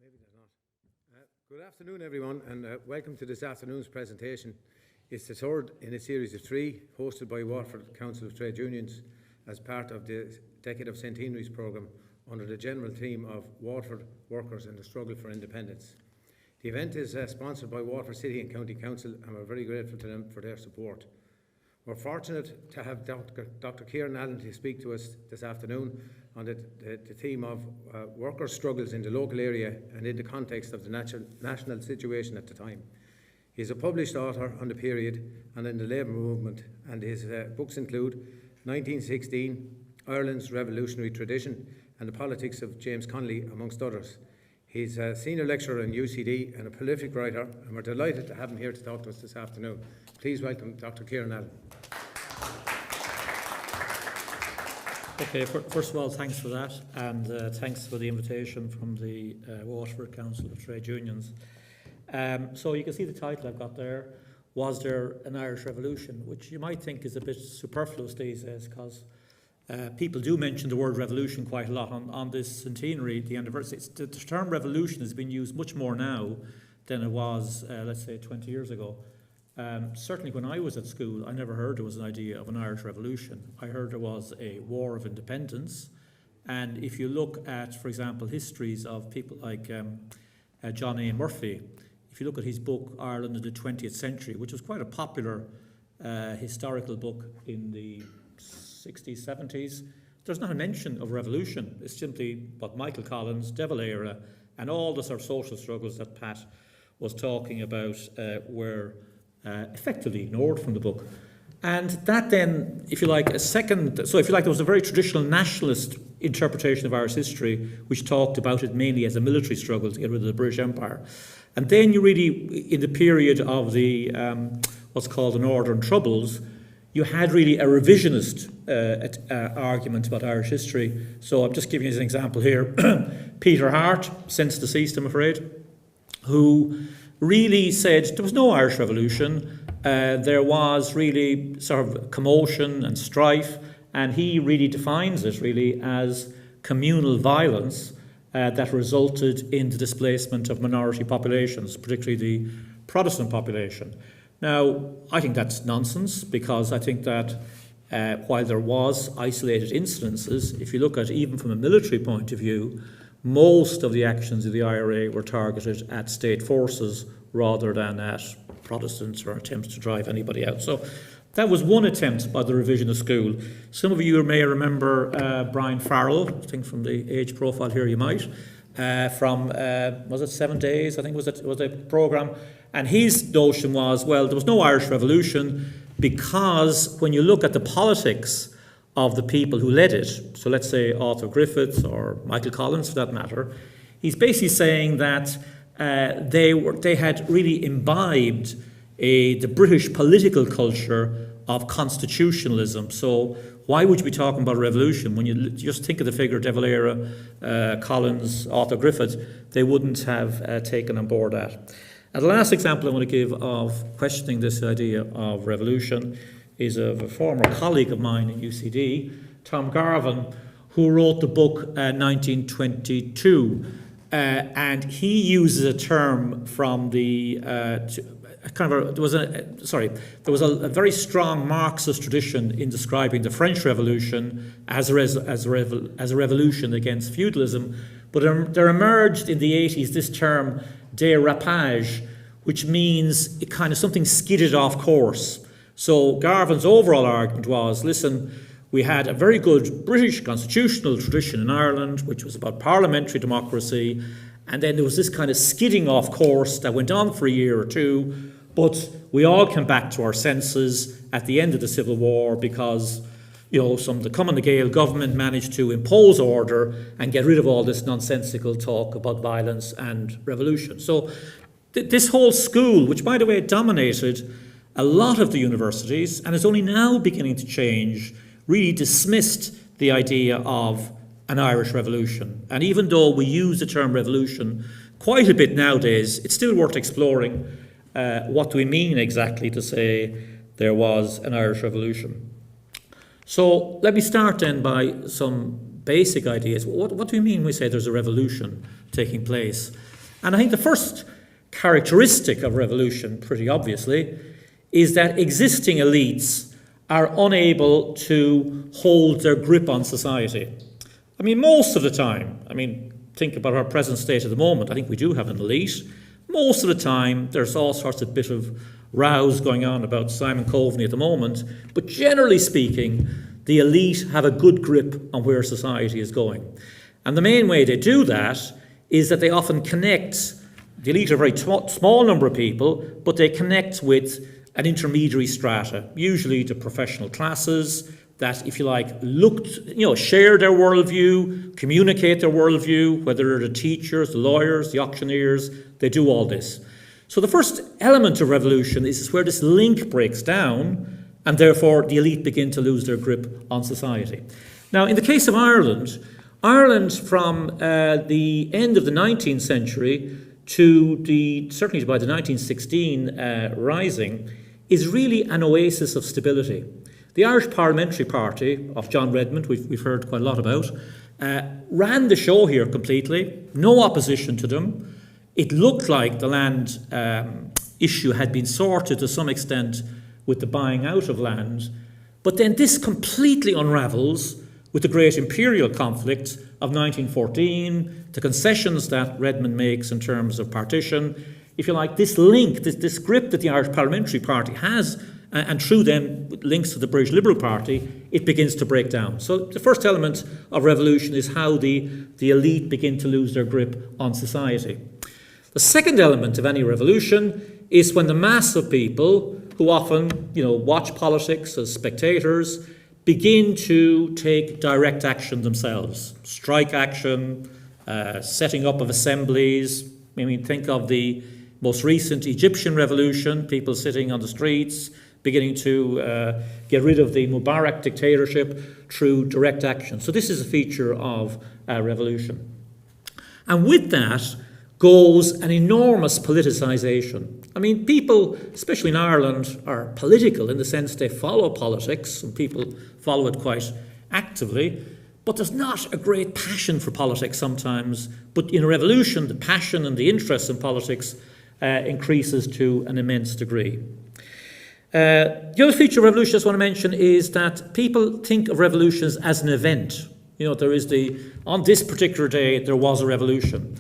Maybe they're not. Good afternoon, everyone, and welcome to this afternoon's presentation. It's the third in a series of three, hosted by Waterford Council of Trade Unions as part of the Decade of Centenaries programme under the general theme of Waterford Workers and the Struggle for Independence. The event is sponsored by Waterford City and County Council, and we're very grateful to them for their support. We're fortunate to have Dr. Kieran Allen to speak to us this afternoon on the theme of workers' struggles in the local area and in the context of the national situation at the time. He is a published author on the period and in the labour movement, and his books include 1916, Ireland's Revolutionary Tradition, and the Politics of James Connolly, amongst others. He's a senior lecturer in UCD and a prolific writer, and we're delighted to have him here to talk to us this afternoon. Please welcome Dr. Kieran Allen. Okay, first of all, thanks for that, and thanks for the invitation from the Waterford Council of Trade Unions. So you can see the title I've got there, Was There an Irish Revolution? Which you might think is a bit superfluous these days, because people do mention the word revolution quite a lot on this centenary, the anniversary. The term revolution has been used much more now than it was, let's say, 20 years ago. Certainly when I was at school, I never heard there was an idea of an Irish Revolution. I heard there was a war of independence. And if you look at, for example, histories of people like John A. Murphy, if you look at his book, Ireland in the 20th Century, which was quite a popular historical book in the 60s, 70s, there's not a mention of revolution. It's simply what Michael Collins, De Valera, and all the sort of social struggles that Pat was talking about were effectively ignored from the book. And that then, if you like, there was a very traditional nationalist interpretation of Irish history, which talked about it mainly as a military struggle to get rid of the British Empire. And then you really, in the period of the, what's called the Northern Troubles, you had really a revisionist argument about Irish history. So I'm just giving you an example here. Peter Hart, since deceased, I'm afraid, who really said there was no Irish Revolution. There was really sort of commotion and strife, and he really defines it really as communal violence that resulted in the displacement of minority populations, particularly the Protestant population. Now, I think that's nonsense, because I think that while there was isolated incidences, if you look at even from a military point of view, most of the actions of the IRA were targeted at state forces rather than at Protestants or attempts to drive anybody out. So that was one attempt by the revisionist school. Some of you may remember Brian Farrell, I think from the age profile here you might, from, was it 7 Days, I think was a programme. And his notion was, well, there was no Irish Revolution because when you look at the politics of the people who led it, so let's say Arthur Griffith or Michael Collins for that matter, he's basically saying that they had really imbibed the British political culture of constitutionalism. So why would you be talking about a revolution when you just think of the figure De Valera, Collins, Arthur Griffith? They wouldn't have taken on board that. And the last example I want to give of questioning this idea of revolution is of a former colleague of mine in UCD, Tom Garvin, who wrote the book 1922. And he uses a term from the there was a very strong Marxist tradition in describing the French Revolution as a revolution against feudalism. But there emerged in the 80s this term dérapage, which means it kind of something skidded off course. So Garvin's overall argument was, listen, we had a very good British constitutional tradition in Ireland, which was about parliamentary democracy, and then there was this kind of skidding off course that went on for a year or two, but we all came back to our senses at the end of the Civil War because, you know, the Cumann na Gael government managed to impose order and get rid of all this nonsensical talk about violence and revolution. So this whole school, which by the way dominated a lot of the universities and is only now beginning to change, really dismissed the idea of an Irish revolution. And even though we use the term revolution quite a bit nowadays, it's still worth exploring what do we mean exactly to say there was an Irish revolution. So let me start then by some basic ideas. What do we mean when we say there's a revolution taking place? And I think the first characteristic of revolution, pretty obviously, is that existing elites are unable to hold their grip on society. I mean, most of the time, think about our present state at the moment, I think we do have an elite. Most of the time, there's all sorts of bit of rows going on about Simon Coveney at the moment, but generally speaking, the elite have a good grip on where society is going. And the main way they do that is that they often connect. The elite are a very small number of people, but they connect with an intermediary strata, usually the professional classes that, if you like, share their worldview, communicate their worldview, whether they're the teachers, the lawyers, the auctioneers, they do all this. So the first element of revolution is where this link breaks down, and therefore the elite begin to lose their grip on society. Now, in the case of Ireland from the end of the 19th century to certainly by the 1916 rising, is really an oasis of stability. The Irish Parliamentary Party of John Redmond, we've heard quite a lot about, ran the show here completely, no opposition to them. It looked like the land issue had been sorted to some extent with the buying out of land, but then this completely unravels with the great imperial conflict of 1914, the concessions that Redmond makes in terms of partition. If you like, this link, this grip that the Irish Parliamentary Party has, and through them links to the British Liberal Party, it begins to break down. So the first element of revolution is how the elite begin to lose their grip on society. The second element of any revolution is when the mass of people who often, watch politics as spectators, begin to take direct action themselves. Strike action, setting up of assemblies. Think of the most recent Egyptian revolution, people sitting on the streets, beginning to get rid of the Mubarak dictatorship through direct action. So this is a feature of revolution. And with that goes an enormous politicisation. People, especially in Ireland, are political in the sense they follow politics, and people follow it quite actively, but there's not a great passion for politics sometimes. But in a revolution, the passion and the interest in politics increases to an immense degree. The other feature of revolution I just want to mention is that people think of revolutions as an event. There is on this particular day, there was a revolution.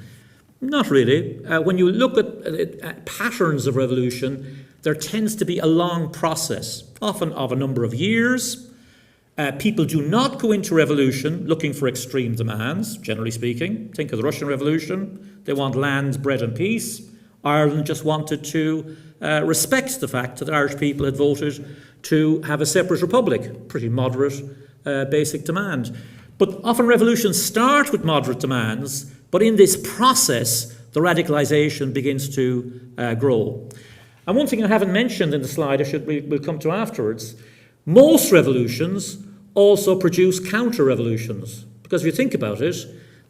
Not really. When you look at patterns of revolution, there tends to be a long process, often of a number of years. People do not go into revolution looking for extreme demands, generally speaking. Think of the Russian Revolution. They want land, bread and peace. Ireland just wanted to respect the fact that the Irish people had voted to have a separate republic. Pretty moderate basic demand. But often revolutions start with moderate demands, but in this process, the radicalisation begins to grow. And one thing I haven't mentioned in the slide, we'll come to afterwards, most revolutions also produce counter-revolutions. Because if you think about it,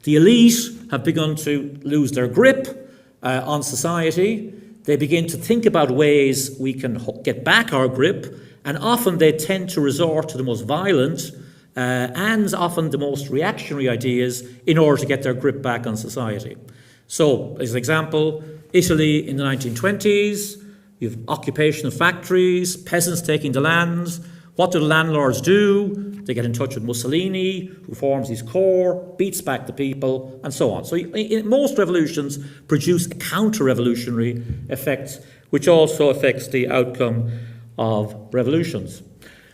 the elite have begun to lose their grip on society. They begin to think about ways we can get back our grip, and often they tend to resort to the most violent and often the most reactionary ideas in order to get their grip back on society. So, as an example, Italy in the 1920s, you have occupation of factories, peasants taking the lands. What do the landlords do? They get in touch with Mussolini, who forms his corps, beats back the people, and so on. So most revolutions produce a counter-revolutionary effect, which also affects the outcome of revolutions.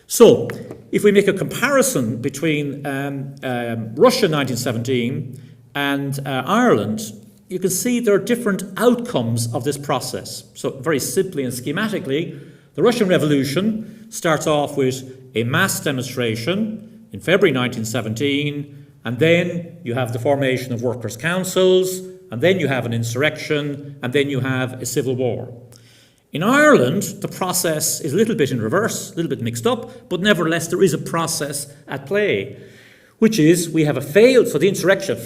So, if we make a comparison between Russia 1917 and Ireland, you can see there are different outcomes of this process. So, very simply and schematically, the Russian Revolution starts off with a mass demonstration in February 1917, and then you have the formation of workers' councils, and then you have an insurrection, and then you have a civil war. In Ireland, the process is a little bit in reverse, a little bit mixed up, but nevertheless there is a process at play, which is we have failed insurrection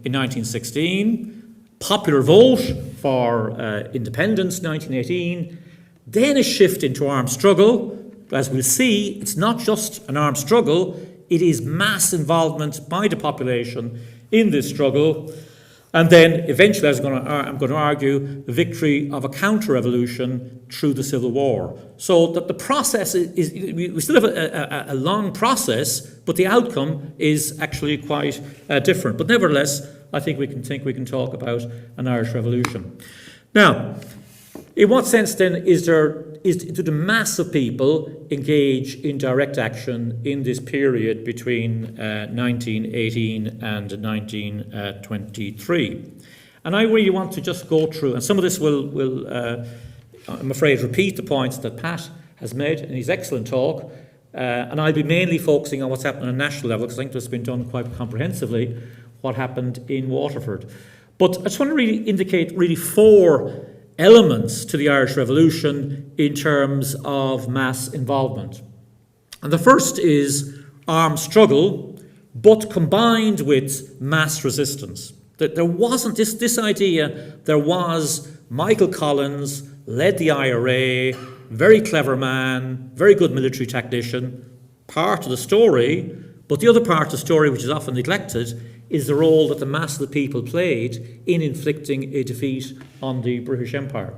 in 1916, popular vote for independence 1918, then a shift into armed struggle. As we'll see, it's not just an armed struggle, it is mass involvement by the population in this struggle, and then eventually, as I'm going to argue, the victory of a counter-revolution through the Civil War. So that the process is we still have a long process, but the outcome is actually quite different. But nevertheless, I think we can talk about an Irish Revolution. Now, in what sense then do the mass of people engage in direct action in this period between 1918 and 1923? And I really want to just go through, and some of this will I'm afraid, repeat the points that Pat has made in his excellent talk, and I'll be mainly focusing on what's happened on a national level, because I think this has been done quite comprehensively, what happened in Waterford. But I just want to really indicate really 4 elements to the Irish Revolution in terms of mass involvement. And the first is armed struggle, but combined with mass resistance. That there wasn't this idea, there was Michael Collins, led the IRA, very clever man, very good military tactician, part of the story, but the other part of the story, which is often neglected, is the role that the mass of the people played in inflicting a defeat on the British Empire.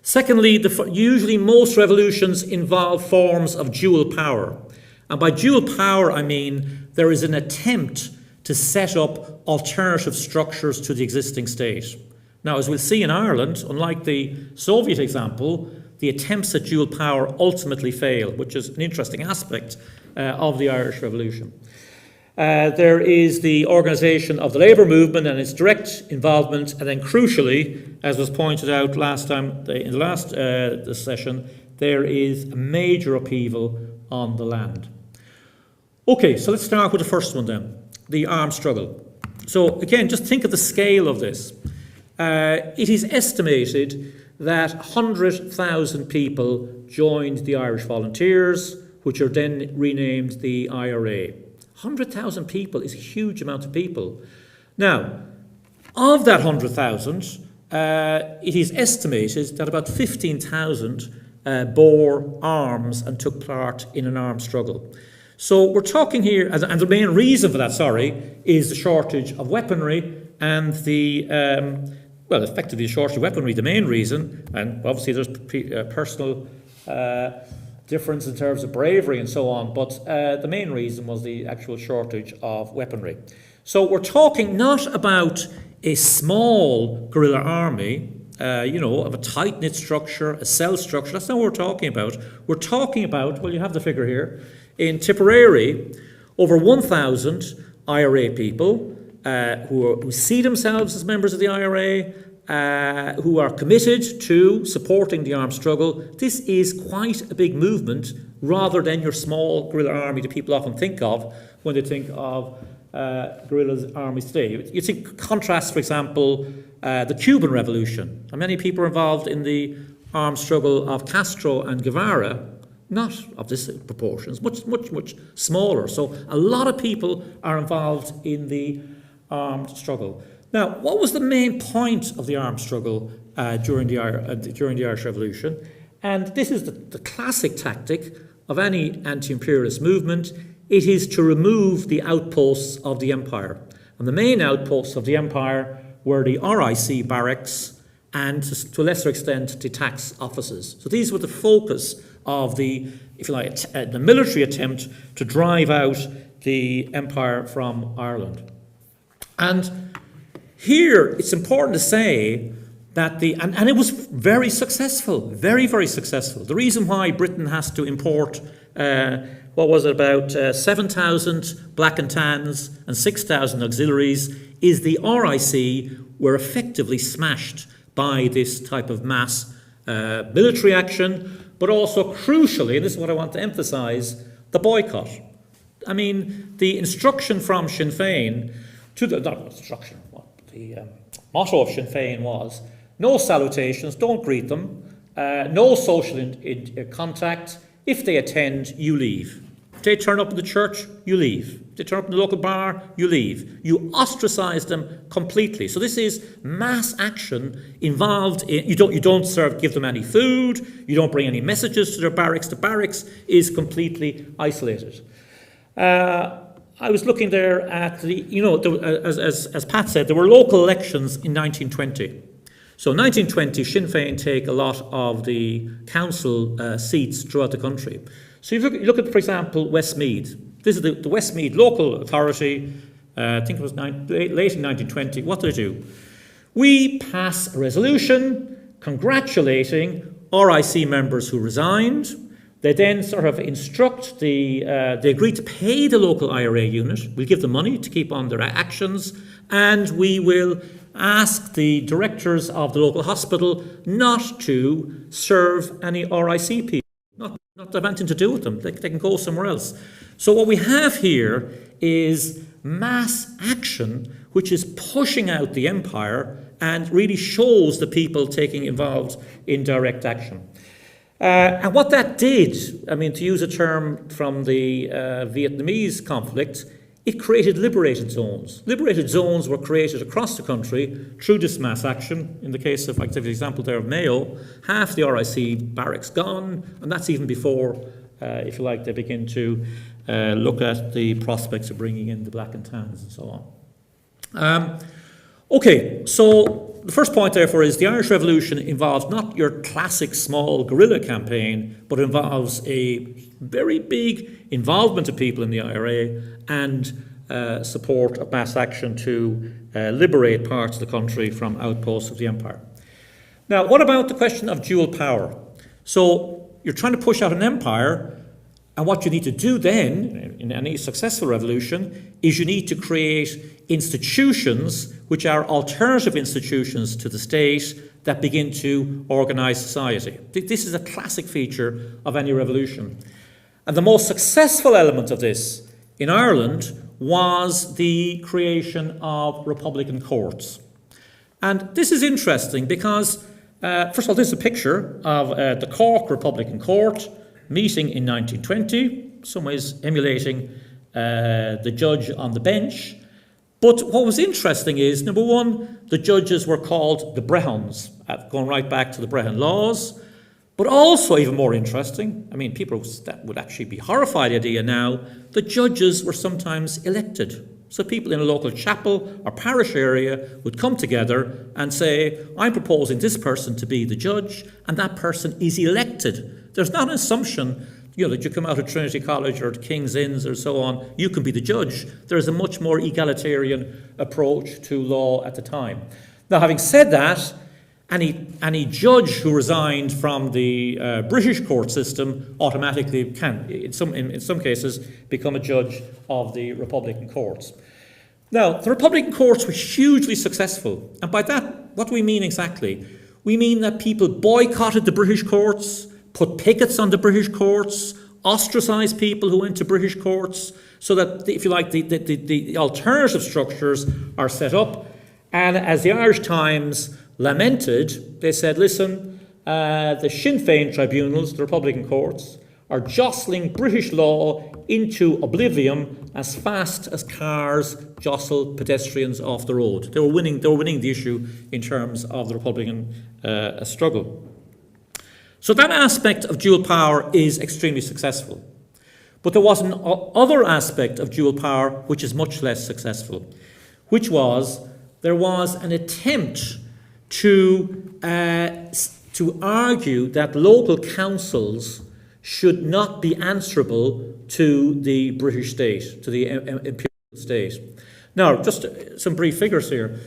Secondly, usually most revolutions involve forms of dual power. And by dual power, I mean there is an attempt to set up alternative structures to the existing state. Now, as we'll see in Ireland, unlike the Soviet example, the attempts at dual power ultimately fail, which is an interesting aspect of the Irish Revolution. There is the organisation of the labour movement and its direct involvement, and then crucially, as was pointed out last time in the last session, there is a major upheaval on the land. Okay, so let's start with the first one then, the armed struggle. So again, just think of the scale of this. It is estimated that 100,000 people joined the Irish Volunteers, which are then renamed the IRA. 100,000 people is a huge amount of people. Now, of that 100,000, it is estimated that about 15,000 bore arms and took part in an armed struggle. So we're talking here, and the main reason for that, is the shortage of weaponry and the, effectively the shortage of weaponry, the main reason, and obviously there's personal difference in terms of bravery and so on, but the main reason was the actual shortage of weaponry. So we're talking not about a small guerrilla army, of a tight-knit structure, a cell structure. That's not what we're talking about. We're talking about, well, you have the figure here, in Tipperary, over 1,000 IRA people who see themselves as members of the IRA, who are committed to supporting the armed struggle. This is quite a big movement, rather than your small guerrilla army that people often think of when they think of guerrilla armies today. You think, contrast, for example, the Cuban Revolution. And many people are involved in the armed struggle of Castro and Guevara, not of this proportions, much smaller. So a lot of people are involved in the armed struggle. Now, what was the main point of the armed struggle during the Irish Revolution? And this is the classic tactic of any anti-imperialist movement. It is to remove the outposts of the empire. And the main outposts of the empire were the RIC barracks and, to a lesser extent, the tax offices. So these were the focus of the, if you like, the military attempt to drive out the empire from Ireland. And here, it's important to say that and it was very successful, very, very successful. The reason why Britain has to import, about 7,000 black and tans and 6,000 auxiliaries is the RIC were effectively smashed by this type of mass military action, but also crucially, and this is what I want to emphasise, the boycott. I mean, the instruction from Sinn Fein, the motto of Sinn Fein was, no salutations, don't greet them, no social contact. If they attend, you leave. If they turn up in the church, you leave. If they turn up in the local bar, you leave. You ostracise them completely. So this is mass action involved in, you don't give them any food, you don't bring any messages to their barracks. The barracks is completely isolated. I was looking there at as Pat said, there were local elections in 1920. So in 1920, Sinn Fein take a lot of the council seats throughout the country. So you look at, for example, Westmeath. This is the Westmeath local authority. I think it was late in 1920. What did they do? We pass a resolution congratulating RIC members who resigned. They then sort of instruct they agree to pay the local IRA unit. We'll give them money to keep on their actions, and we will ask the directors of the local hospital not to serve any RIC people, not to have anything to do with them. They can go somewhere else. So what we have here is mass action, which is pushing out the empire and really shows the people taking involved in direct action. And what that did, I mean, to use a term from the Vietnamese conflict, it created liberated zones. Liberated zones were created across the country through this mass action. In the case of, like the example there of Mayo, half the RIC barracks gone, and that's even before, if you like, they begin to look at the prospects of bringing in the black and tans and so on. Okay, so the first point, therefore, is the Irish Revolution involves not your classic small guerrilla campaign, but involves a very big involvement of people in the IRA and support of mass action to liberate parts of the country from outposts of the empire. Now, what about the question of dual power? So you're trying to push out an empire, and what you need to do then, in any successful revolution, is you need to create institutions which are alternative institutions to the state that begin to organise society. This is a classic feature of any revolution. And the most successful element of this in Ireland was the creation of republican courts. And this is interesting because, first of all, this is a picture of the Cork Republican Court meeting in 1920, in some ways emulating the judge on the bench. But what was interesting is, number one, the judges were called the Brehons, going right back to the Brehon laws. But also, even more interesting, I mean, people would actually be horrified at the idea now, the judges were sometimes elected. So people in a local chapel or parish area would come together and say, I'm proposing this person to be the judge, and that person is elected. There's not an assumption, that you come out of Trinity College or King's Inns or so on, you can be the judge. There is a much more egalitarian approach to law at the time. Now, having said that, any judge who resigned from the British court system automatically can, in some cases, become a judge of the Republican courts. Now, the Republican courts were hugely successful. And by that, what do we mean exactly? We mean that people boycotted the British courts, put pickets on the British courts, ostracised people who went to British courts, so that, if you like, the alternative structures are set up. And as the Irish Times lamented, they said, listen, the Sinn Fein tribunals, the Republican courts, are jostling British law into oblivion as fast as cars jostle pedestrians off the road. They were winning the issue in terms of the Republican struggle. So that aspect of dual power is extremely successful. But there was an other aspect of dual power which is much less successful, which was there was an attempt to argue that local councils should not be answerable to the British state, to the imperial state. Now, just some brief figures here.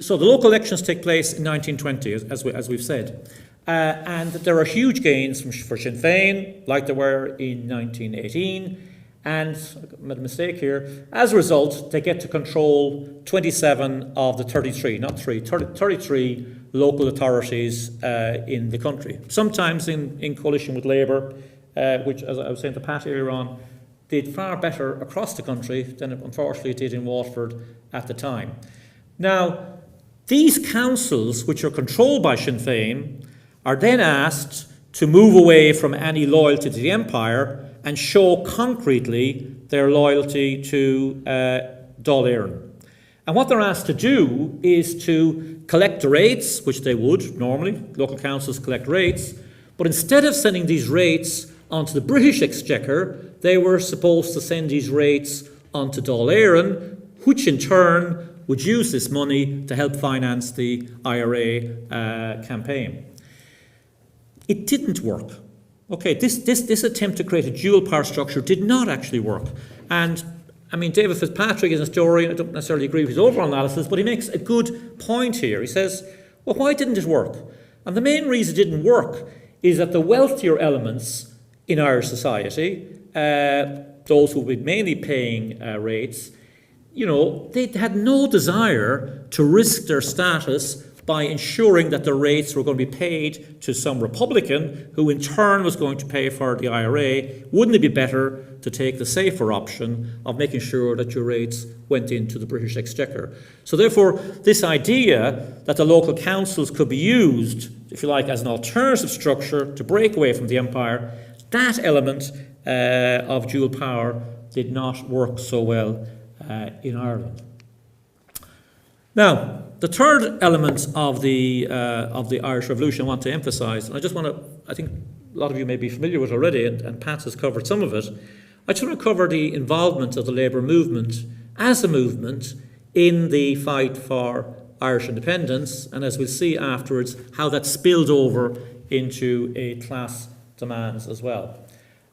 So the local elections take place in 1920, as we've said. And there are huge gains for Sinn Fein, like there were in 1918. And I made a mistake here. As a result, they get to control 27 of the 33 local authorities in the country. Sometimes in coalition with Labour, which, as I was saying to Pat earlier on, did far better across the country than it unfortunately did in Waterford at the time. Now, these councils, which are controlled by Sinn Fein, are then asked to move away from any loyalty to the empire and show concretely their loyalty to Dáil Éireann. And what they're asked to do is to collect the rates, which they would normally, local councils collect rates, but instead of sending these rates onto the British Exchequer, they were supposed to send these rates onto Dáil Éireann, which in turn would use this money to help finance the IRA campaign. It didn't work. Okay, this attempt to create a dual power structure did not actually work. And I mean, David Fitzpatrick is a historian. I don't necessarily agree with his overall analysis, but he makes a good point here. He says, well, why didn't it work? And the main reason it didn't work is that the wealthier elements in Irish society, those who would be mainly paying rates, you know, they had no desire to risk their status by ensuring that the rates were going to be paid to some Republican who in turn was going to pay for the IRA. Wouldn't it be better to take the safer option of making sure that your rates went into the British Exchequer? So therefore, this idea that the local councils could be used, if you like, as an alternative structure to break away from the empire, that element of dual power did not work so well in Ireland. Now, the third element of the Irish Revolution I want to emphasise, and I think a lot of you may be familiar with it already, and Pat has covered some of it. I just want to cover the involvement of the labour movement as a movement in the fight for Irish independence, and as we'll see afterwards, how that spilled over into a class demands as well.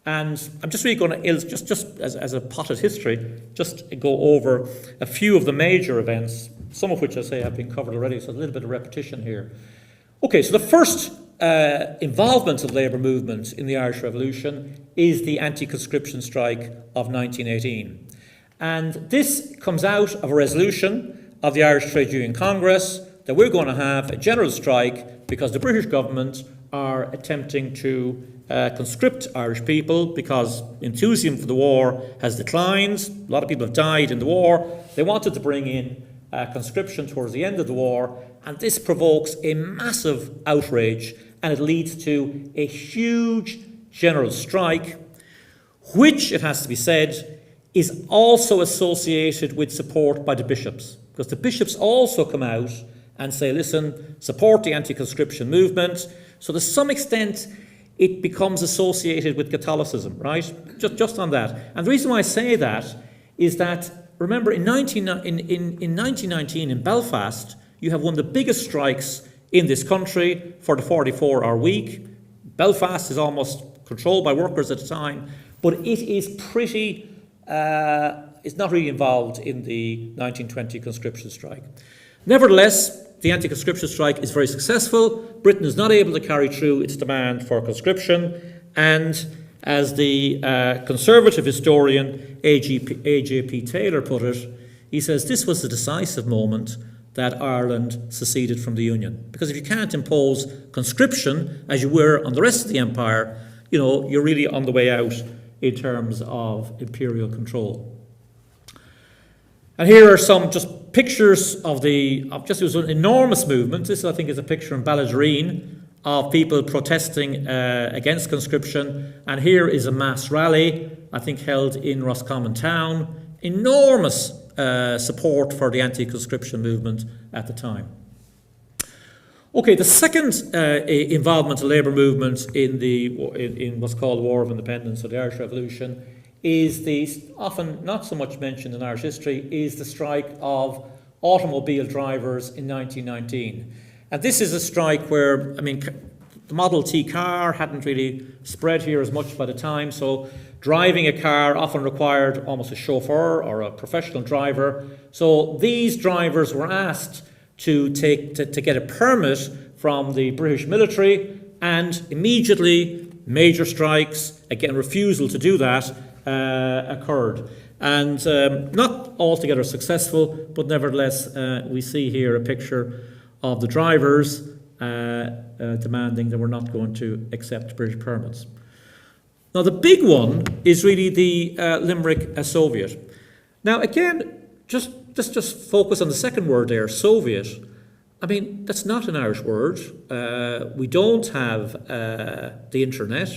And I'm just really going to, just as a potted history, just go over a few of the major events, some of which I say have been covered already, so a little bit of repetition here. Okay, so the first involvement of the labour movement in the Irish Revolution is the anti-conscription strike of 1918. And this comes out of a resolution of the Irish Trade Union Congress that we're going to have a general strike because the British government are attempting to conscript Irish people because enthusiasm for the war has declined. A lot of people have died in the war. They wanted to bring in conscription towards the end of the war, and this provokes a massive outrage, and it leads to a huge general strike, which, it has to be said, is also associated with support by the bishops, because the bishops also come out and say, listen, support the anti-conscription movement. So to some extent, it becomes associated with Catholicism, right? Just on that. And the reason why I say that is that, remember, in 1919 in Belfast, you have one of the biggest strikes in this country for the 44-hour week. Belfast is almost controlled by workers at the time, but it is pretty, it's not really involved in the 1920 conscription strike. Nevertheless, the anti-conscription strike is very successful. Britain is not able to carry through its demand for conscription, and as the conservative historian A.J.P. Taylor put it, he says this was the decisive moment that Ireland seceded from the Union. Because if you can't impose conscription, as you were on the rest of the empire, you know, you're really on the way out in terms of imperial control. And here are some just pictures of it was an enormous movement. This, I think, is a picture in Ballydreen of people protesting against conscription. And here is a mass rally, I think, held in Roscommon town. Enormous support for the anti-conscription movement at the time. Okay, the second involvement of the labour movement in what's called the War of Independence, or the Irish Revolution, is the, often not so much mentioned in Irish history, is the strike of automobile drivers in 1919. And this is a strike where, I mean, the Model T car hadn't really spread here as much by the time, so driving a car often required almost a chauffeur or a professional driver. So these drivers were asked to get a permit from the British military, and immediately major strikes, again refusal to do that, occurred. And not altogether successful, but nevertheless we see here a picture of the drivers demanding that we're not going to accept British permits. Now the big one is really the Limerick Soviet. Now again, just focus on the second word there, Soviet. I mean, that's not an Irish word. We don't have the internet.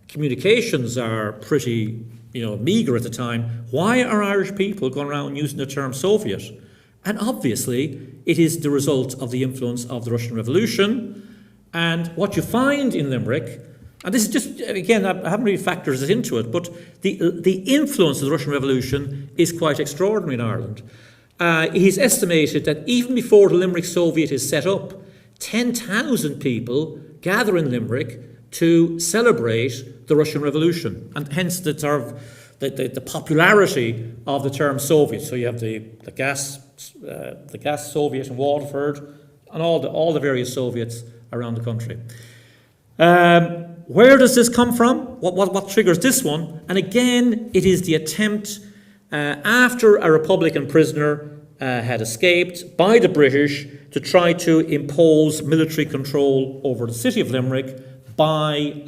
Communications are pretty, meagre at the time. Why are Irish people going around using the term Soviet? And obviously, it is the result of the influence of the Russian Revolution. And what you find in Limerick, And this is just, again, I haven't really factored it into it, but the influence of the Russian Revolution is quite extraordinary in Ireland. He's estimated that even before the Limerick Soviet is set up, 10,000 people gather in Limerick to celebrate the Russian Revolution, and hence the popularity of the term Soviet. So you have the gas Soviet in Waterford, and all the various Soviets around the country. Where does this come from? What triggers this one? And again, it is the attempt after a Republican prisoner had escaped by the British to try to impose military control over the city of Limerick by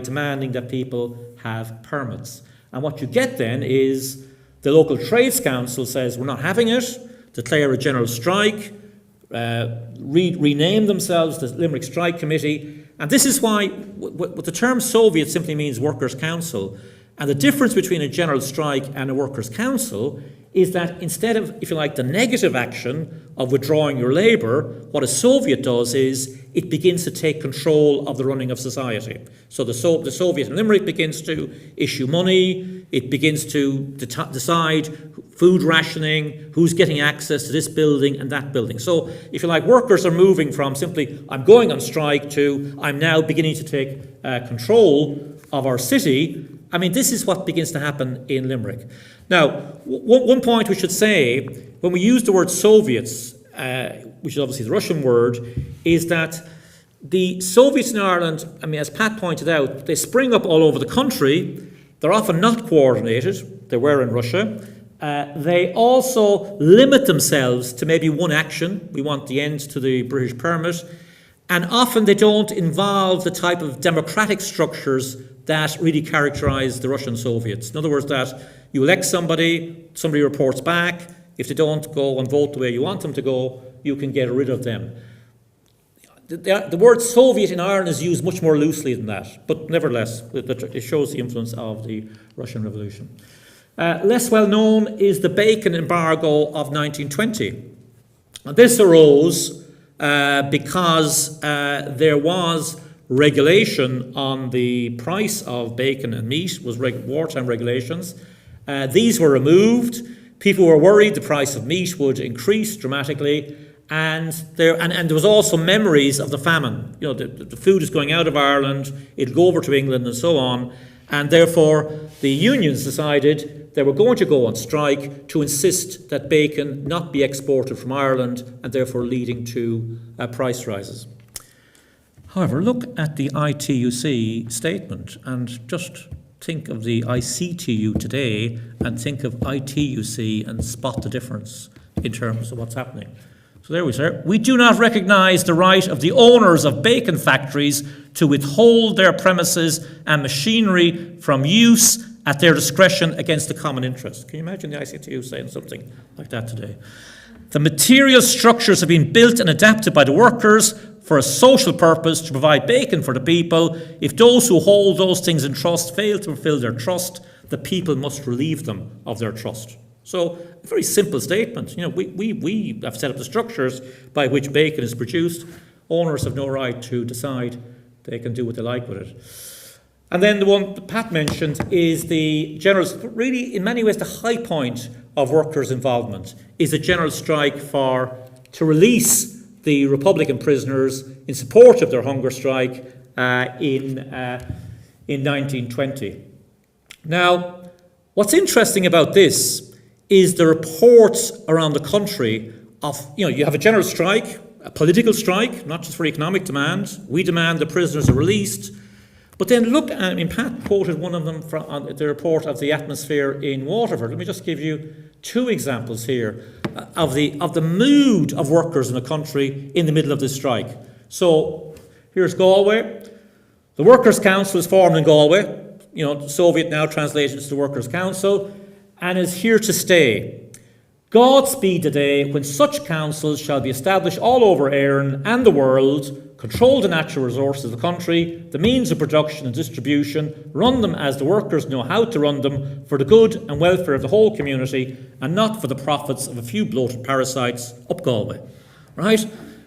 demanding that people have permits. And what you get then is the local trades council says, we're not having it, declare a general strike, rename themselves the Limerick Strike Committee. And this is why what the term Soviet simply means workers' council. And the difference between a general strike and a workers' council is that instead of, if you like, the negative action of withdrawing your labour, what a Soviet does is it begins to take control of the running of society. So the Soviet in Limerick begins to issue money, it begins to decide food rationing, who's getting access to this building and that building. So, if you like, workers are moving from simply, I'm going on strike, to I'm now beginning to take control of our city. I mean, this is what begins to happen in Limerick. Now, one point we should say, when we use the word Soviets, which is obviously the Russian word, is that the Soviets in Ireland, I mean, as Pat pointed out, they spring up all over the country. They're often not coordinated. They were in Russia. They also limit themselves to maybe one action. We want the end to the British permit. And often they don't involve the type of democratic structures that really characterise the Russian Soviets. In other words, that you elect somebody reports back. If they don't go and vote the way you want them to go, you can get rid of them. The word Soviet in Ireland is used much more loosely than that, but nevertheless, it shows the influence of the Russian Revolution. Less well known is the bacon embargo of 1920. And this arose because there was regulation on the price of bacon and meat, was wartime regulations. These were removed. People were worried the price of meat would increase dramatically. And there was also memories of the famine. You know, the food is going out of Ireland, it'll go over to England and so on. And therefore, the unions decided they were going to go on strike to insist that bacon not be exported from Ireland, and therefore leading to price rises. However, look at the ITUC statement and just think of the ICTU today and think of ITUC and spot the difference in terms of what's happening. So there we are. We do not recognise the right of the owners of bacon factories to withhold their premises and machinery from use at their discretion against the common interest. Can you imagine the ICTU saying something like that today? The material structures have been built and adapted by the workers for a social purpose to provide bacon for the people. If those who hold those things in trust fail to fulfil their trust, the people must relieve them of their trust. So, a very simple statement. You know, we have set up the structures by which bacon is produced. Owners have no right to decide. They can do what they like with it. And then the one that Pat mentioned is the general, really in many ways the high point of workers' involvement is a general strike to release the Republican prisoners in support of their hunger strike in 1920. Now, what's interesting about this is the reports around the country of, you have a general strike, a political strike, not just for economic demands. We demand the prisoners are released. But then look at, Pat quoted one of them from the report of the atmosphere in Waterford. Let me just give you two examples here of the mood of workers in the country in the middle of this strike. So here's Galway. The Workers' Council was formed in Galway. Soviet now translated to the Workers' Council, and is here to stay. God speed the day when such councils shall be established all over Éireann and the world, control the natural resources of the country, the means of production and distribution, run them as the workers know how to run them, for the good and welfare of the whole community, and not for the profits of a few bloated parasites up Galway. Right?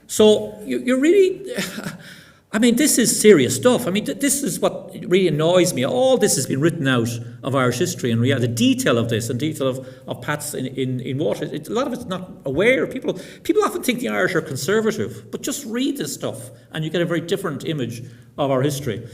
So you're really... I mean, this is serious stuff. I mean, this is what really annoys me. All this has been written out of Irish history, and the detail of this and detail of Pat's in water. A lot of it's not aware. People often think the Irish are conservative, but just read this stuff and you get a very different image of our history.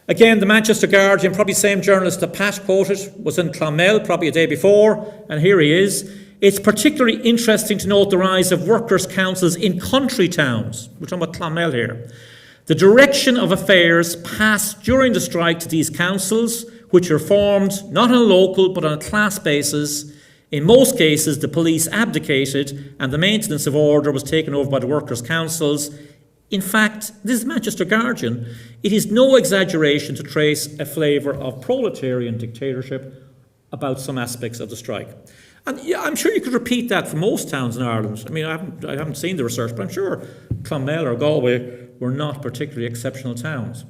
Again, the Manchester Guardian, probably the same journalist that Pat quoted, was in Clonmel probably a day before, and here he is. It's particularly interesting to note the rise of workers' councils in country towns. We're talking about Clonmel here. The direction of affairs passed during the strike to these councils, which are formed not on a local but on a class basis. In most cases, the police abdicated and the maintenance of order was taken over by the workers' councils. In fact, this is Manchester Guardian. It is no exaggeration to trace a flavour of proletarian dictatorship about some aspects of the strike. And yeah, I'm sure you could repeat that for most towns in Ireland. I mean, I haven't seen the research, but I'm sure Clonmel or Galway were not particularly exceptional towns.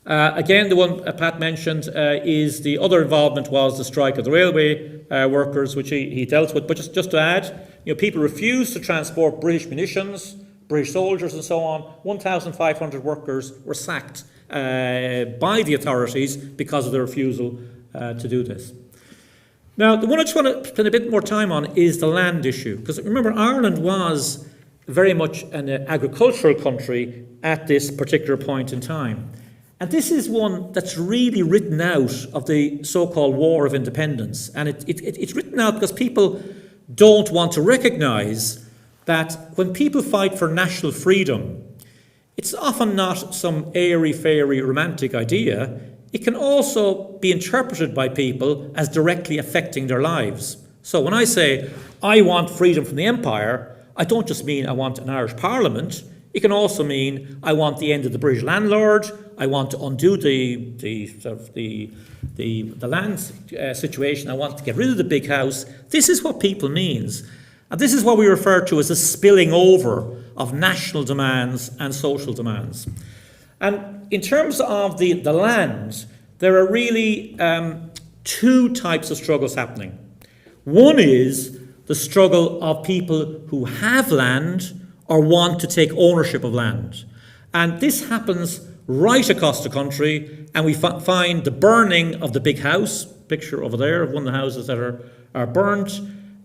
Again, the one Pat mentioned is the other involvement was the strike of the railway workers, which he dealt with. But just to add, people refused to transport British munitions, British soldiers and so on. 1,500 workers were sacked by the authorities because of their refusal to do this. Now, the one I just want to spend a bit more time on is the land issue, because remember, Ireland was very much an agricultural country at this particular point in time. And this is one that's really written out of the so-called War of Independence. And it's written out because people don't want to recognise that when people fight for national freedom, it's often not some airy-fairy romantic idea. It can also be interpreted by people as directly affecting their lives. So when I say, I want freedom from the empire, I don't just mean I want an Irish Parliament. It can also mean I want the end of the British landlord. I want to undo the land situation. I want to get rid of the big house. This is what people means. And this is what we refer to as a spilling over of national demands and social demands. And in terms of the land, there are really two types of struggles happening. One is the struggle of people who have land or want to take ownership of land. And this happens right across the country, and we find the burning of the big house, picture over there of one of the houses that are burnt,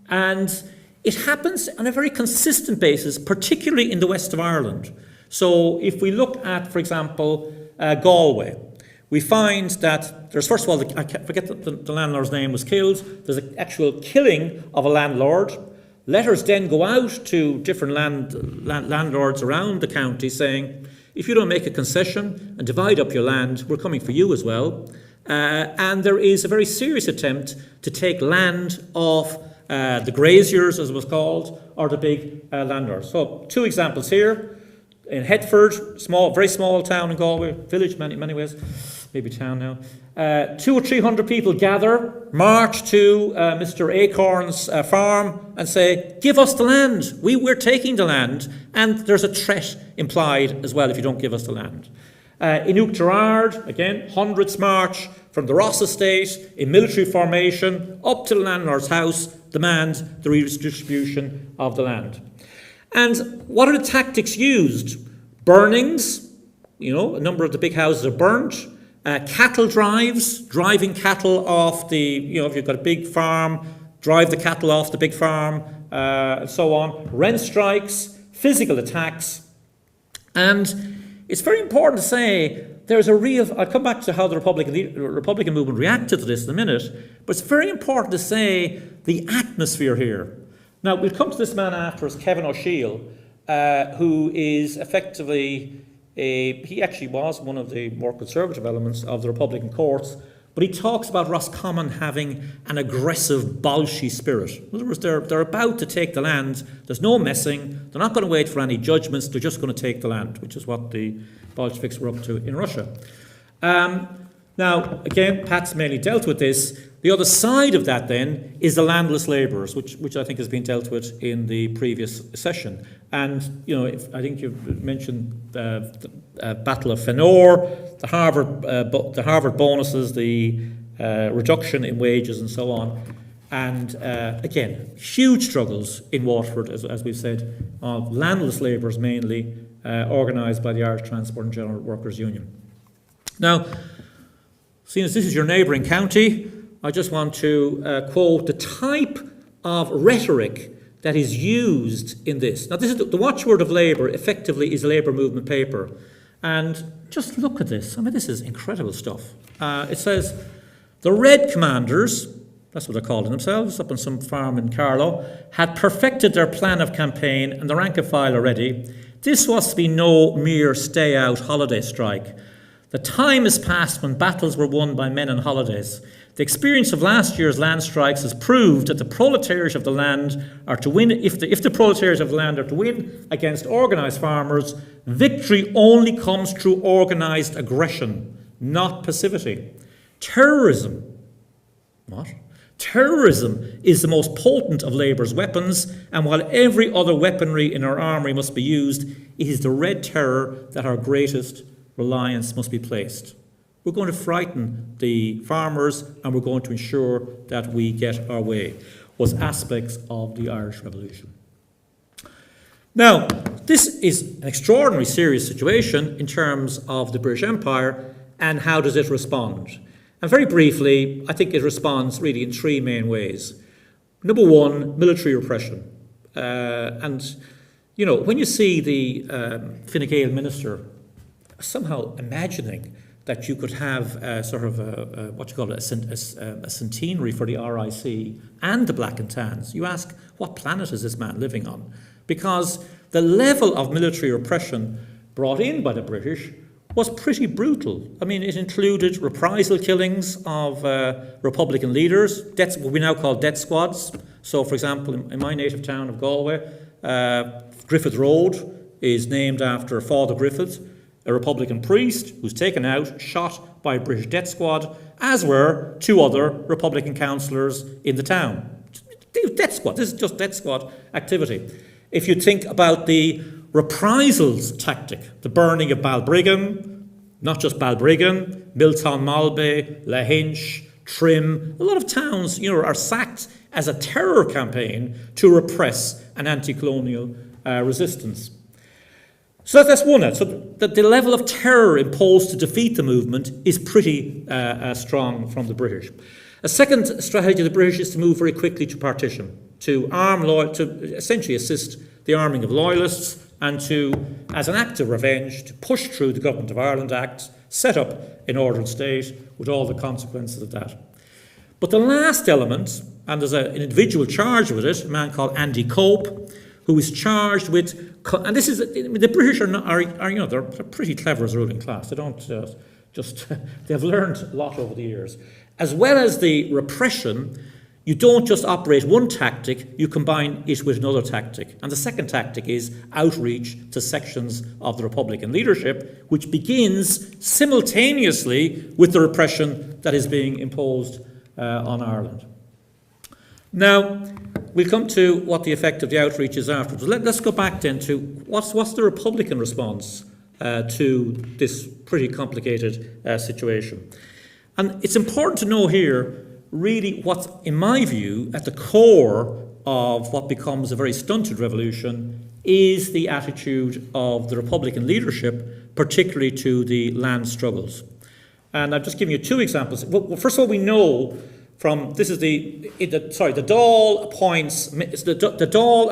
and it happens on a very consistent basis, particularly in the west of Ireland. So if we look at, for example, Galway, we find that there's, first of all, I forget that the landlord's name was killed. There's an actual killing of a landlord. Letters then go out to different landlords around the county saying, if you don't make a concession and divide up your land, we're coming for you as well. And there is a very serious attempt to take land off the graziers, as it was called, or the big landlords. So two examples here. In Headford, very small town in Galway, village in many ways, maybe town now. 200 or 300 people gather, march to Mr. Acorn's farm and say, give us the land. We're taking the land. And there's a threat implied as well if you don't give us the land. In Oughterard, again, hundreds march from the Ross estate in military formation up to the landlord's house, demand the redistribution of the land. And what are the tactics used? Burnings, a number of the big houses are burnt. Cattle drives, driving cattle off if you've got a big farm, drive the cattle off the big farm, and so on. Rent strikes, physical attacks. And it's very important to say there's I'll come back to how the Republican movement reacted to this in a minute, but it's very important to say the atmosphere here. Now, we'll come to this man after us, Kevin O'Sheil, who is effectively, he actually was one of the more conservative elements of the Republican courts, but he talks about Roscommon having an aggressive Bolshie spirit. In other words, they're about to take the land. There's no messing. They're not going to wait for any judgments. They're just going to take the land, which is what the Bolsheviks were up to in Russia. Now, again, Pat's mainly dealt with this. The other side of that, then, is the landless labourers, which I think has been dealt with in the previous session. And, I think you've mentioned the Battle of Fenor, the Harvard bonuses, the reduction in wages and so on. And again, huge struggles in Waterford, as we've said, of landless labourers mainly, organised by the Irish Transport and General Workers Union. Now, seeing as this is your neighbouring county, I just want to quote the type of rhetoric that is used in this. Now, this is the watchword of Labour, effectively, is a Labour movement paper. And just look at this. I mean, this is incredible stuff. It says, the Red Commanders, that's what they're calling themselves, up on some farm in Carlow, had perfected their plan of campaign and the rank and file already. This was to be no mere stay-out holiday strike. The time is past when battles were won by men on holidays. The experience of last year's land strikes has proved that the proletariat of the land are to win. If the proletariat of the land are to win against organised farmers, victory only comes through organised aggression, not passivity. Terrorism. What? Terrorism is the most potent of Labour's weapons, and while every other weaponry in our armoury must be used, it is the Red Terror that our greatest reliance must be placed. We're going to frighten the farmers, and we're going to ensure that we get our way, was aspects of the Irish Revolution. Now, this is an extraordinarily serious situation in terms of the British Empire, and how does it respond? And very briefly, I think it responds really in three main ways. Number one, military repression. And, you know, when you see the Fine Gael minister somehow imagining that you could have a sort of a centenary for the RIC and the Black and Tans, you ask, what planet is this man living on? Because the level of military repression brought in by the British was pretty brutal. I mean, it included reprisal killings of Republican leaders, what we now call death squads. So, for example, in my native town of Galway, Griffith Road is named after Father Griffith, a Republican priest who's taken out, shot by a British death squad, as were two other Republican councillors in the town. Death squad, this is just death squad activity. If you think about the reprisals tactic, the burning of Balbriggan, not just Balbriggan, Miltown Malbay, Lahinch, Trim, a lot of towns, you know, are sacked as a terror campaign to repress an anti-colonial resistance. So that's one. So the level of terror imposed to defeat the movement is pretty strong from the British. A second strategy of the British is to move very quickly to partition, to essentially assist the arming of loyalists, and to, as an act of revenge, to push through the Government of Ireland Act, set up an ordered state with all the consequences of that. But the last element, and there's an individual charged with it, a man called Andy Cope, who is charged with, and this is, the British are you know, they're pretty clever as a ruling class. They don't they've learned a lot over the years. As well as the repression, you don't just operate one tactic, you combine it with another tactic. And the second tactic is outreach to sections of the Republican leadership, which begins simultaneously with the repression that is being imposed on Ireland. Now, we'll come to what the effect of the outreach is afterwards. Let's go back then to what's the Republican response to this pretty complicated situation. And it's important to know here really what's, in my view, at the core of what becomes a very stunted revolution is the attitude of the Republican leadership, particularly to the land struggles. And I've just given you two examples. Well, first of all, we know from, this is the Dáil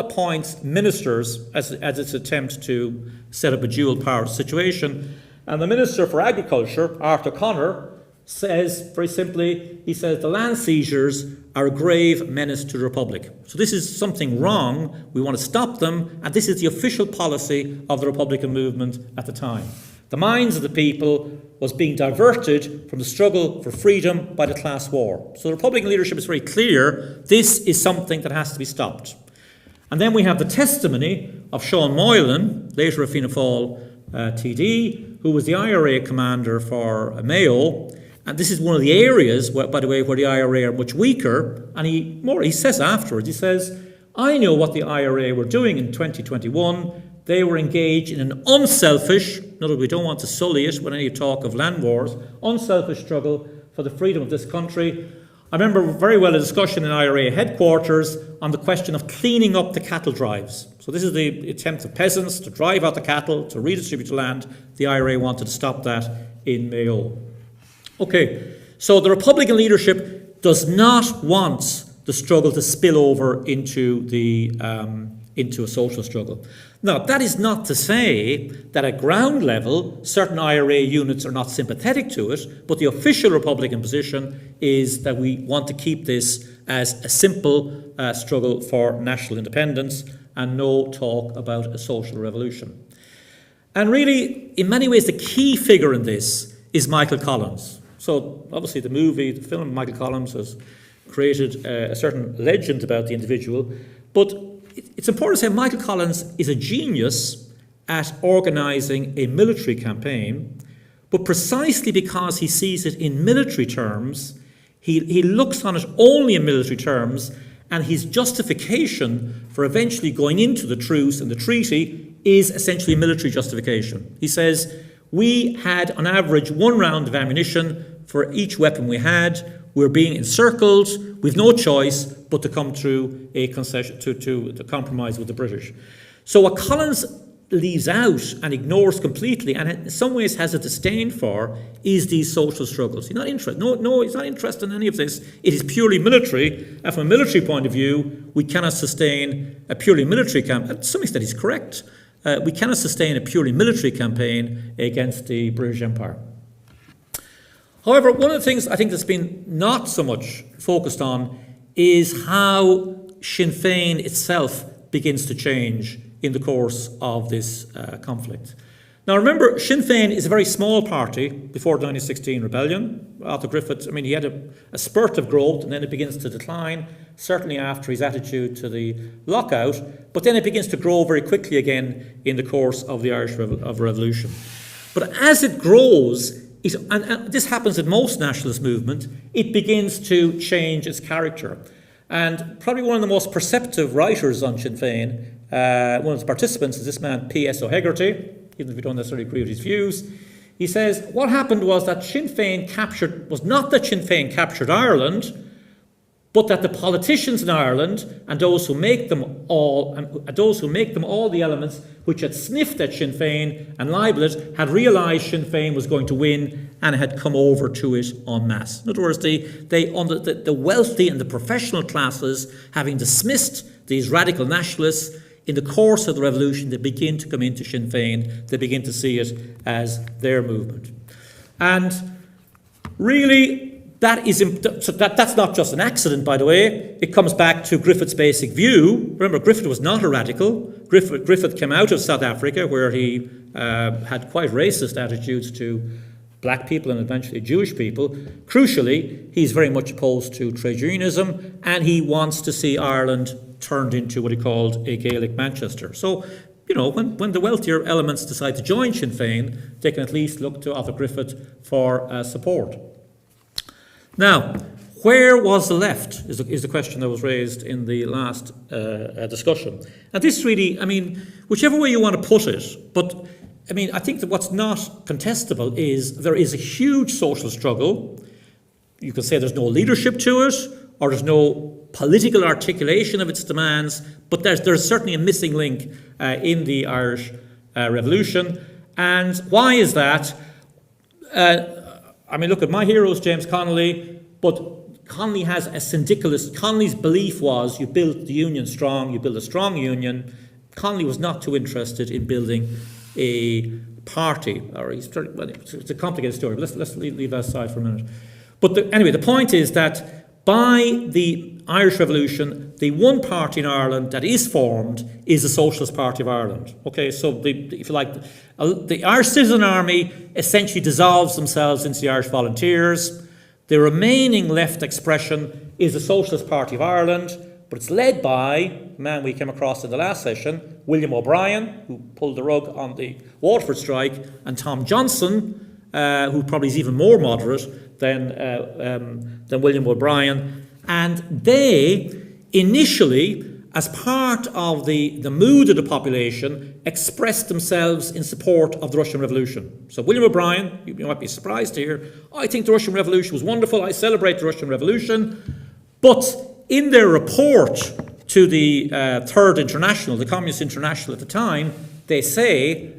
appoints ministers as its attempt to set up a dual power situation. And the Minister for Agriculture, Arthur Connor, says, very simply, he says, the land seizures are a grave menace to the Republic. So this is something wrong, we want to stop them, and this is the official policy of the Republican movement at the time. The minds of the people was being diverted from the struggle for freedom by the class war. So the Republican leadership is very clear, this is something that has to be stopped. And then we have the testimony of Sean Moylan, later a Fianna Fáil TD, who was the IRA commander for Mayo. And this is one of the areas, by the way, where the IRA are much weaker. And he says afterwards, he says, I know what the IRA were doing in 2021. They were engaged in an unselfish, in other words, we don't want to sully it when any talk of land wars, unselfish struggle for the freedom of this country. I remember very well a discussion in IRA headquarters on the question of cleaning up the cattle drives. So this is the attempt of peasants to drive out the cattle, to redistribute the land. The IRA wanted to stop that in Mayo. Okay, so the Republican leadership does not want the struggle to spill over into a social struggle. Now, that is not to say that at ground level, certain IRA units are not sympathetic to it, but the official Republican position is that we want to keep this as a simple struggle for national independence and no talk about a social revolution. And really, in many ways, the key figure in this is Michael Collins. So, obviously, the film Michael Collins has created a certain legend about the individual, but it's important to say Michael Collins is a genius at organising a military campaign, but precisely because he sees it in military terms, he looks on it only in military terms, and his justification for eventually going into the truce and the treaty is essentially military justification. He says, we had on average 1 round of ammunition for each weapon we had. We're being encircled. We've no choice but to come through a concession, to compromise with the British. So what Collins leaves out and ignores completely, and in some ways has a disdain for, is these social struggles. He's not interested. No, he's not interested in any of this. It is purely military, and from a military point of view, we cannot sustain a purely military campaign. To some extent, he's correct. We cannot sustain a purely military campaign against the British Empire. However, one of the things I think that's been not so much focused on is how Sinn Fein itself begins to change in the course of this conflict. Now remember, Sinn Fein is a very small party before the 1916 rebellion. Arthur Griffith, he had a spurt of growth and then it begins to decline, certainly after his attitude to the lockout, but then it begins to grow very quickly again in the course of the Irish Revolution. But as it grows, and this happens in most nationalist movement, it begins to change its character. And probably one of the most perceptive writers on Sinn Fein, one of the participants is this man, P.S. O'Hegarty, even if we don't necessarily agree with his views. He says, what happened was that was not that Sinn Fein captured Ireland, but that the politicians in Ireland and those who make them all the elements which had sniffed at Sinn Fein and libelled it had realised Sinn Fein was going to win and had come over to it en masse. In other words, the wealthy and the professional classes, having dismissed these radical nationalists, in the course of the revolution, they begin to come into Sinn Fein. They begin to see it as their movement. And really, that's not just an accident, by the way. It comes back to Griffith's basic view. Remember, Griffith was not a radical. Griffith came out of South Africa, where he had quite racist attitudes to black people and eventually Jewish people. Crucially, he's very much opposed to trade unionism, and he wants to see Ireland turned into what he called a Gaelic Manchester. So, when the wealthier elements decide to join Sinn Féin, they can at least look to Arthur Griffith for support. Now, where was the left is the question that was raised in the last discussion. And this really, whichever way you want to put it, but I think that what's not contestable is there is a huge social struggle. You can say there's no leadership to it, or there's no political articulation of its demands, but there's certainly a missing link in the Irish Revolution. And why is that? Look at my heroes, James Connolly, but Connolly has a syndicalist. Connolly's belief was you build the union strong, you build a strong union. Connolly was not too interested in building a party, it's a complicated story, but let's leave that aside for a minute. But anyway, the point is that by the Irish Revolution, the one party in Ireland that is formed is the Socialist Party of Ireland. Okay, so if you like, the Irish Citizen Army essentially dissolves themselves into the Irish Volunteers. The remaining left expression is the Socialist Party of Ireland, but it's led by a man we came across in the last session, William O'Brien, who pulled the rug on the Waterford strike, and Tom Johnson, who probably is even more moderate than William O'Brien. And they initially as part of the mood of the population, expressed themselves in support of the Russian Revolution. So William O'Brien, you might be surprised to hear, I think the Russian Revolution was wonderful, I celebrate the Russian Revolution. But in their report to the Third International, the Communist International at the time, they say,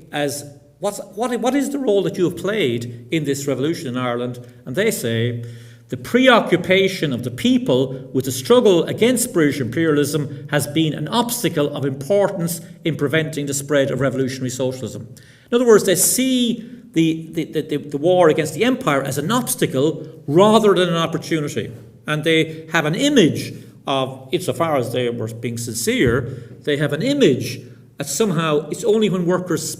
what is the role that you have played in this revolution in Ireland? And they say, the preoccupation of the people with the struggle against British imperialism has been an obstacle of importance in preventing the spread of revolutionary socialism. In other words, they see the war against the empire as an obstacle rather than an opportunity. And they have an image of, insofar as they were being sincere, they have an image that somehow it's only when workers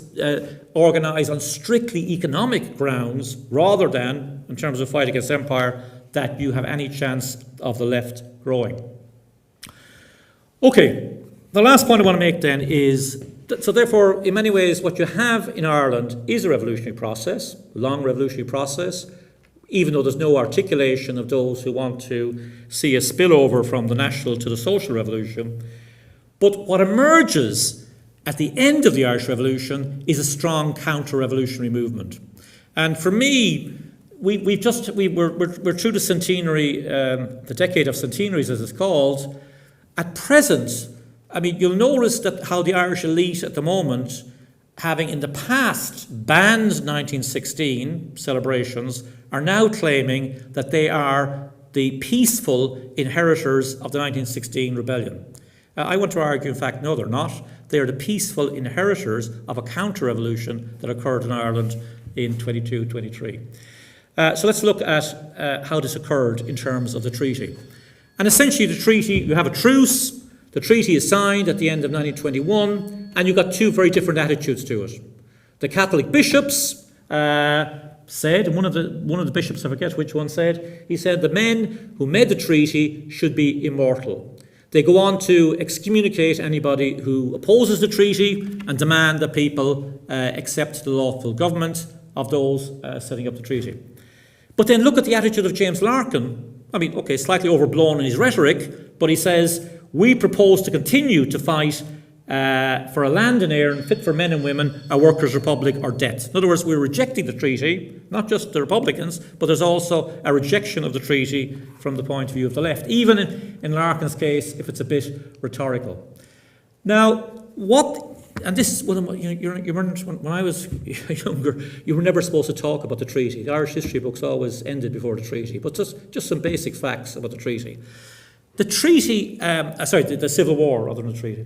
organise on strictly economic grounds rather than, in terms of fight against empire, that you have any chance of the left growing. Okay, the last point I want to make then is, so therefore, in many ways, what you have in Ireland is a revolutionary process, a long revolutionary process, even though there's no articulation of those who want to see a spillover from the national to the social revolution. But what emerges at the end of the Irish Revolution is a strong counter-revolutionary movement. And for me, we're through the centenary, the decade of centenaries as it's called. At present, I mean, you'll notice that how the Irish elite at the moment, having in the past banned 1916 celebrations, are now claiming that they are the peaceful inheritors of the 1916 rebellion. I want to argue, in fact, no, they're not. They are the peaceful inheritors of a counter-revolution that occurred in Ireland in 22-23. So let's look at how this occurred in terms of the treaty. And essentially the treaty, you have a truce, the treaty is signed at the end of 1921, and you've got two very different attitudes to it. The Catholic bishops said, and one of the bishops, I forget which one said, he said the men who made the treaty should be immortal. They go on to excommunicate anybody who opposes the treaty and demand that people accept the lawful government of those setting up the treaty. But then look at the attitude of James Larkin. I mean, okay, slightly overblown in his rhetoric, but he says, we propose to continue to fight for a land and air fit for men and women, a workers' republic or death. In other words, we're rejecting the treaty, not just the Republicans, but there's also a rejection of the treaty from the point of view of the left, even in Larkin's case, if it's a bit rhetorical. Now, and this is when I was younger, you were never supposed to talk about the treaty. The Irish history books always ended before the treaty, but just some basic facts about the treaty. The treaty, the Civil War rather than the treaty.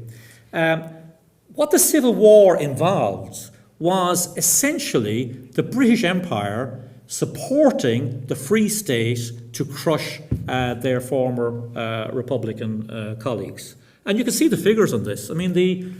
What the Civil War involved was essentially the British Empire supporting the Free State to crush their former Republican colleagues. And you can see the figures on this. I mean, the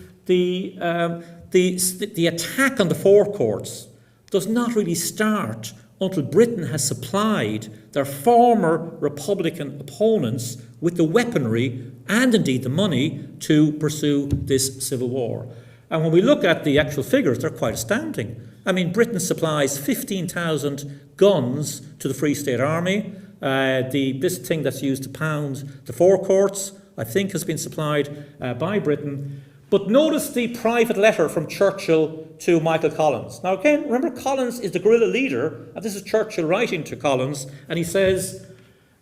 attack on the forecourts does not really start until Britain has supplied their former Republican opponents with the weaponry and indeed the money to pursue this civil war. And when we look at the actual figures, they're quite astounding. I mean, Britain supplies 15,000 guns to the Free State Army. This thing that's used to pound the forecourts, I think, has been supplied by Britain. But notice the private letter from Churchill to Michael Collins. Now again, remember Collins is the guerrilla leader, and this is Churchill writing to Collins, and he says,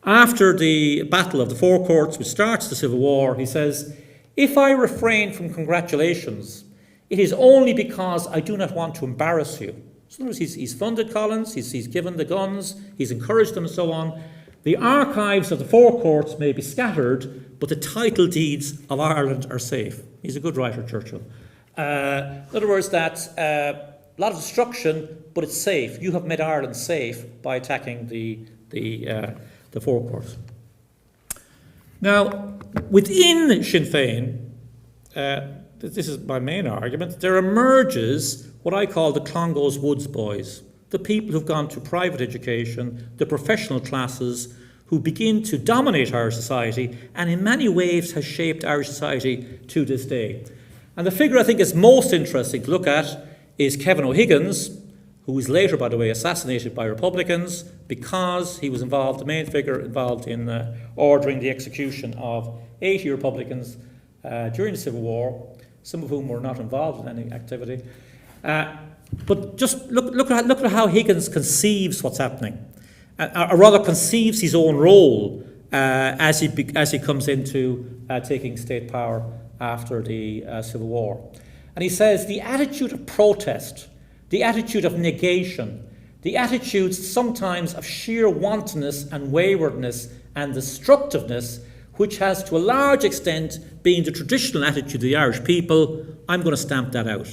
after the Battle of the Forecourts, which starts the Civil War, he says, if I refrain from congratulations, it is only because I do not want to embarrass you. So in other words, he's funded Collins, he's given the guns, he's encouraged them and so on. The archives of the Forecourts may be scattered, but the title deeds of Ireland are safe. He's a good writer, Churchill. In other words, that a lot of destruction, but it's safe. You have made Ireland safe by attacking the Forecourts. Now, within Sinn Fein, this is my main argument, there emerges what I call the Clongowes Woods boys, the people who've gone to private education, the professional classes, who begin to dominate Irish society and in many ways has shaped Irish society to this day. And the figure I think is most interesting to look at is Kevin O'Higgins, who was later, by the way, assassinated by Republicans because he was involved, the main figure involved in ordering the execution of 80 Republicans during the Civil War, some of whom were not involved in any activity. But just look at how Higgins conceives what's happening, or rather conceives his own role as he comes into taking state power after the Civil War. And he says the attitude of protest, the attitude of negation, the attitudes sometimes of sheer wantonness and waywardness and destructiveness, which has to a large extent been the traditional attitude of the Irish people, I'm going to stamp that out.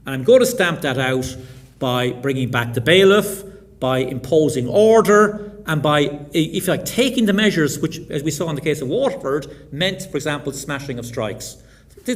And I'm going to stamp that out by bringing back the bailiff, by imposing order, and by, if you like, taking the measures which, as we saw in the case of Waterford, meant, for example, smashing of strikes.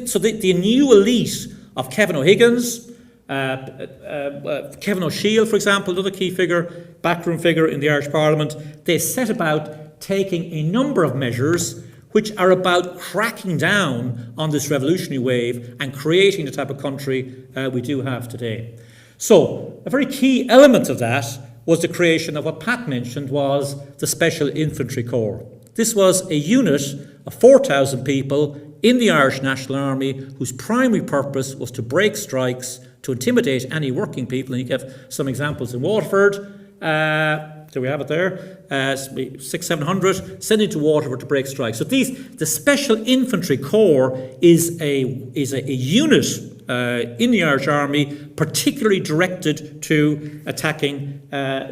So the new elite of Kevin O'Higgins, Kevin O'Shiel, for example, another key figure, backroom figure in the Irish Parliament, they set about taking a number of measures which are about cracking down on this revolutionary wave and creating the type of country we do have today. So, a very key element of that was the creation of what Pat mentioned was the Special Infantry Corps. This was a unit of 4,000 people in the Irish National Army whose primary purpose was to break strikes, to intimidate any working people, and you have some examples in Waterford. There we have it there, 600-700 sent into Waterford to break strikes. So the Special Infantry Corps is a unit in the Irish Army, particularly directed to attacking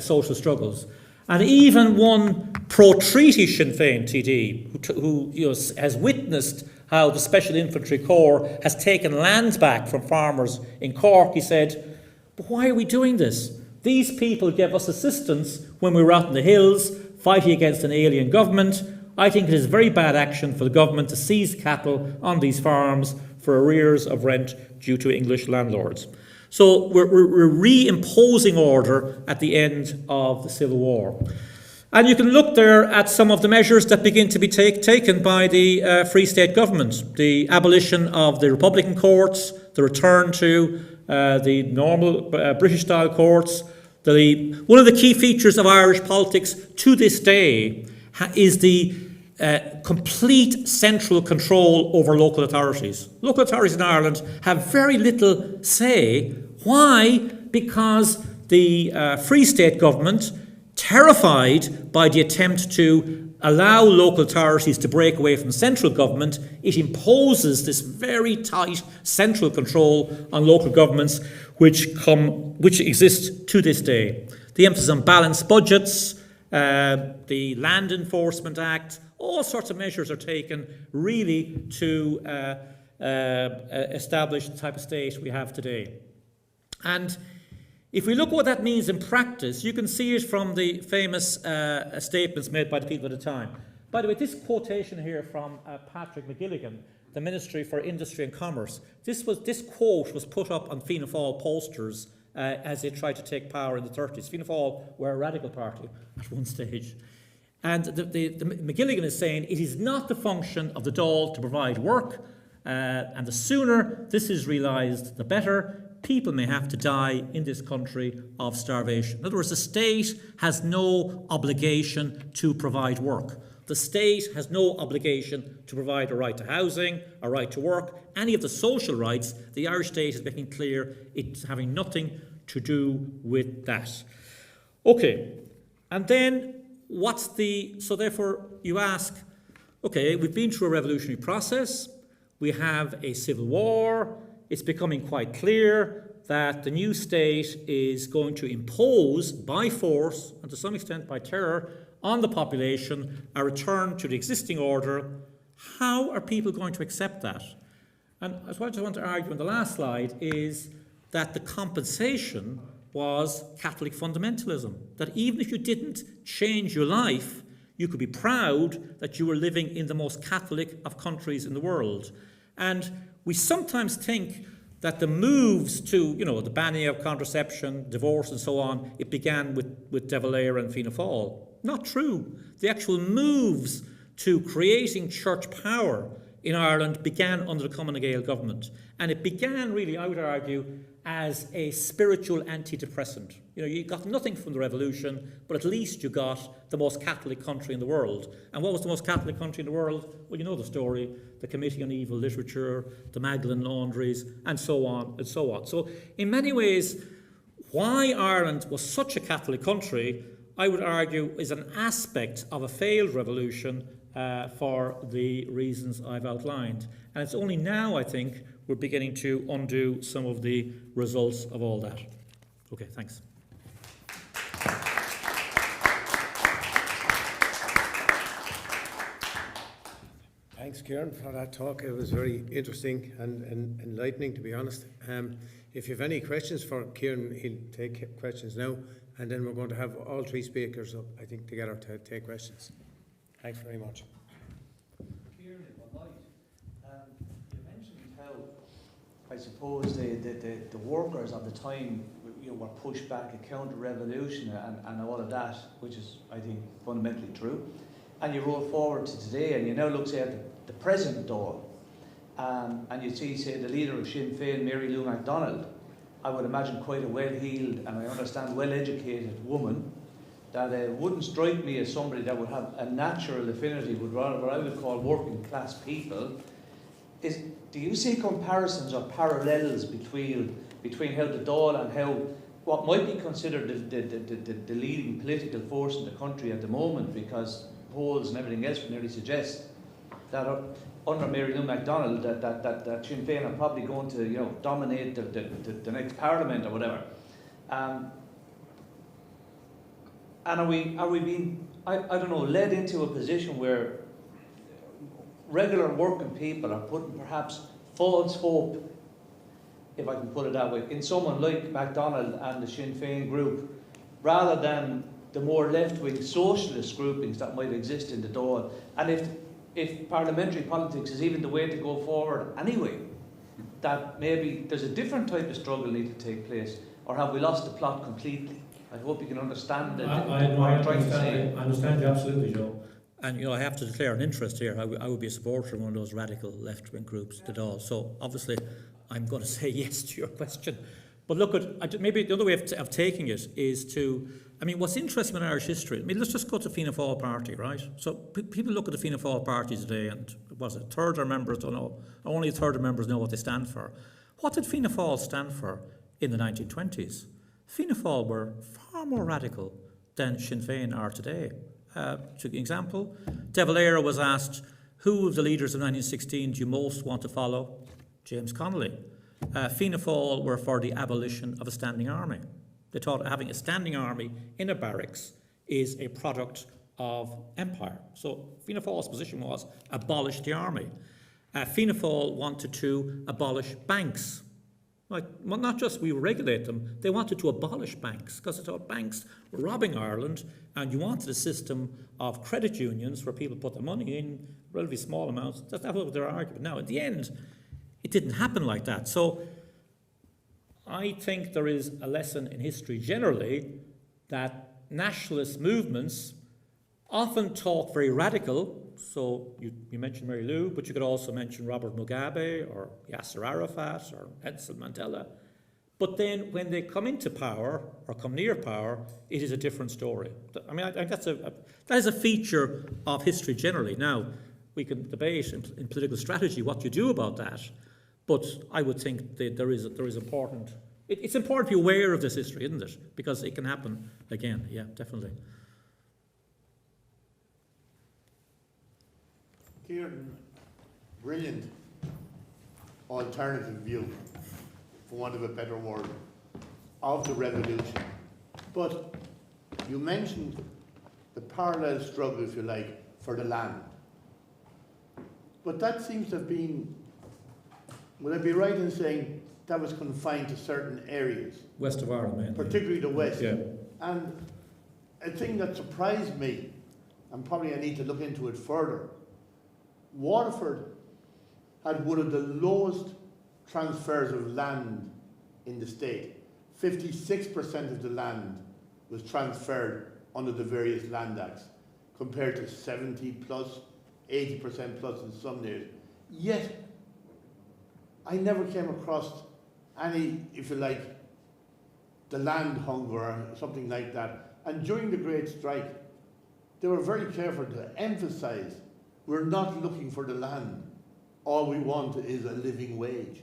social struggles. And even one pro-treaty Sinn Fein TD, who has witnessed how the Special Infantry Corps has taken land back from farmers in Cork, he said, "But why are we doing this? These people gave us assistance when we were out in the hills fighting against an alien government. I think it is very bad action for the government to seize cattle on these farms for arrears of rent due to English landlords." So we're reimposing order at the end of the Civil War. And you can look there at some of the measures that begin to be taken by the Free State government. The abolition of the Republican courts, the return to the normal British-style courts. One of the key features of Irish politics to this day is the complete central control over local authorities. Local authorities in Ireland have very little say. Why? Because the Free State government, terrified by the attempt to allow local authorities to break away from central government, it imposes this very tight central control on local governments which exist to this day. The emphasis on balanced budgets, the Land Enforcement Act, all sorts of measures are taken really to establish the type of state we have today. And if we look at what that means in practice, you can see it from the famous statements made by the people at the time. By the way, this quotation here from Patrick McGilligan, the Ministry for Industry and Commerce, this quote was put up on Fianna Fáil posters as they tried to take power in the 30s. Fianna Fáil were a radical party at one stage. And the McGilligan is saying it is not the function of the Dáil to provide work, and the sooner this is realised, the better. People may have to die in this country of starvation. In other words, the state has no obligation to provide work. The state has no obligation to provide a right to housing, a right to work, any of the social rights. The Irish state is making clear it's having nothing to do with that. Okay, and then so therefore you ask, okay, we've been through a revolutionary process, we have a civil war, it's becoming quite clear that the new state is going to impose by force, and to some extent by terror, on the population a return to the existing order. How are people going to accept that? And what I just want to argue on the last slide is that the compensation was Catholic fundamentalism. That even if you didn't change your life, you could be proud that you were living in the most Catholic of countries in the world. And we sometimes think that the moves to, the banning of contraception, divorce and so on, it began with De Valera and Fianna Fáil. Not true. The actual moves to creating church power in Ireland began under the Common Gael government. And it began really, I would argue, as a spiritual antidepressant. You know, you got nothing from the revolution, but at least you got the most Catholic country in the world. And what was the most Catholic country in the world? Well, you know the story, the Committee on Evil Literature, the Magdalen Laundries, and so on and so on. So in many ways, why Ireland was such a Catholic country, I would argue, is an aspect of a failed revolution for the reasons I've outlined. And it's only now, I think, we're beginning to undo some of the results of all that. Okay, thanks. Thanks, Kieran, for that talk. It was very interesting and enlightening, to be honest. If you have any questions for Kieran, he'll take questions now, and then we're going to have all three speakers up, I think, together to take questions. Thanks very much. Kieran, one night, you mentioned how, I suppose, the workers of the time, you know, were pushed back at counter-revolution and all of that, which is, I think, fundamentally true. And you roll forward to today, and you now look, say, at the present Dáil, and you see, say, the leader of Sinn Fein, Mary Lou MacDonald, I would imagine quite a well-heeled and I understand well-educated woman, that wouldn't strike me as somebody that would have a natural affinity with what I would call working-class people. Do you see comparisons or parallels between how the Dáil and how what might be considered the leading political force in the country at the moment, because polls and everything else would nearly suggest that under Mary Lou MacDonald that Sinn Féin are probably going to, you know, dominate the next parliament or whatever. And are we being, I don't know, led into a position where regular working people are putting perhaps false hope, if I can put it that way, in someone like MacDonald and the Sinn Féin group, rather than the more left-wing socialist groupings that might exist in the Dáil? And if parliamentary politics is even the way to go forward anyway, that maybe there's a different type of struggle need to take place, or have we lost the plot completely? I hope you can understand that. I understand you absolutely, Joe. And, you know, I have to declare an interest here. I would be a supporter of one of those radical left-wing groups, the Dáil. So obviously, I'm going to say yes to your question. But look, maybe the other way of taking it is to, I mean, what's interesting in Irish history, I mean, let's just go to the Fianna Fáil party, right? So people look at the Fianna Fáil party today, and was it, a third of members don't know, only a third of members know what they stand for. What did Fianna Fáil stand for in the 1920s? Fianna Fáil were far more radical than Sinn Féin are today. To give an example, De Valera was asked, who of the leaders of 1916 do you most want to follow? James Connolly. Fianna Fáil were for the abolition of a standing army. They thought having a standing army in a barracks is a product of empire. So Fianna Fáil's position was abolish the army. Fianna Fáil wanted to abolish banks. Like, well, not just we regulate them, they wanted to abolish banks because they thought banks were robbing Ireland, and you wanted a system of credit unions where people put their money in relatively small amounts. That was their argument. Now, in the end, it didn't happen like that. So I think there is a lesson in history generally that nationalist movements often talk very radical. So you mentioned Mary Lou, but you could also mention Robert Mugabe or Yasser Arafat or Nelson Mandela. But then when they come into power or come near power, it is a different story. I mean, I think that is a feature of history generally. Now, we can debate in political strategy what you do about that, but I would think that there is important. It's important to be aware of this history, isn't it? Because it can happen again. Yeah, definitely. Kieran, brilliant alternative view, for want of a better word, of the revolution. But you mentioned the parallel struggle, if you like, for the land. But that seems to have been, would I be right in saying that was confined to certain areas? West of Ireland, mainly. Particularly the West. Yeah. And a thing that surprised me, and probably I need to look into it further, Waterford had one of the lowest transfers of land in the state. 56% of the land was transferred under the various land acts, compared to 70 plus, 80% plus in some areas. Yet, I never came across any, if you like, the land hunger or something like that. And during the Great Strike, they were very careful to emphasise, we're not looking for the land. All we want is a living wage.